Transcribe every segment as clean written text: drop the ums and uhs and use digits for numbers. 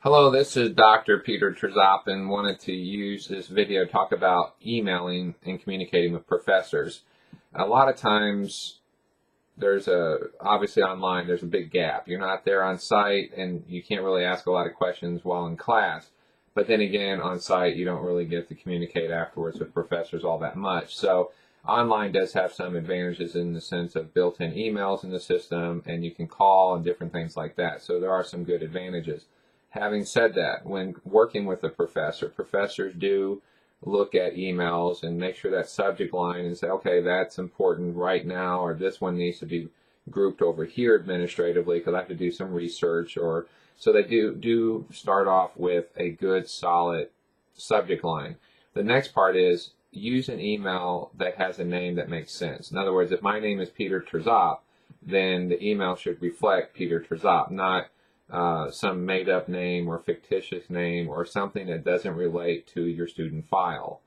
Hello, this is Dr. Peter Trzop and wanted to use this video to talk about emailing and communicating with professors. A lot of times obviously online there's a big gap. You're not there on site and you can't really ask a lot of questions while in class. But then again, on site you don't really get to communicate afterwards with professors all that much. So online does have some advantages in the sense of built-in emails in the system and you can call and different things like that. So there are some good advantages. Having said that, when working with a professor, professors do look at emails and make sure that subject line and say, okay, that's important right now, or this one needs to be grouped over here administratively because I have to do some research. Or so they do start off with a good, solid subject line. The next part is use an email that has a name that makes sense. In other words, if my name is Peter Trzop, then the email should reflect Peter Trzop, not some made-up name or fictitious name or something that doesn't relate to your student file.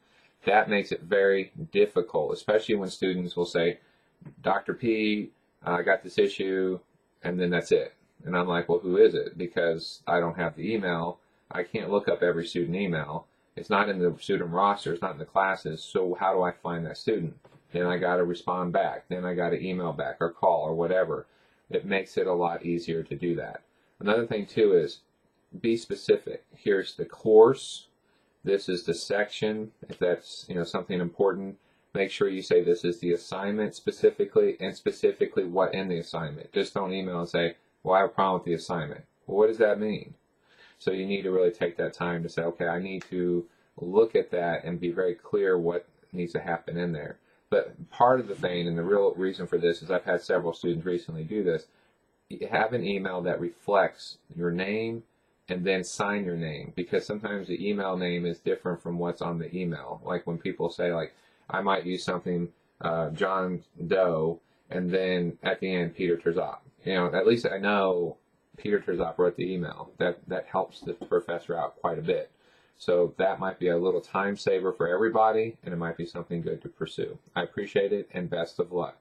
That makes it very difficult, especially when students will say, Dr. P, I got this issue, and then that's it. And I'm like, well, who is it? Because I don't have the email. I can't look up every student email. It's not in the student roster. It's not in the classes. So how do I find that student? Then I got to respond back. Then I got to email back or call or whatever. It makes it a lot easier to do that. Another thing too is be specific. Here's the course. This is the section. If that's something important, make sure you say this is the assignment specifically and specifically what in the assignment. Just don't email and say, well, I have a problem with the assignment. Well, what does that mean? So you need to really take that time to say, okay, I need to look at that and be very clear what needs to happen in there. But part of the thing, and the real reason for this is I've had several students recently do this, have an email that reflects your name and then sign your name, because sometimes the email name is different from what's on the email. Like when people say, like, I might use something, John Doe, and then at the end, Peter Trzop. At least I know Peter Trzop wrote the email. That helps the professor out quite a bit. So that might be a little time saver for everybody, and it might be something good to pursue. I appreciate it, and best of luck.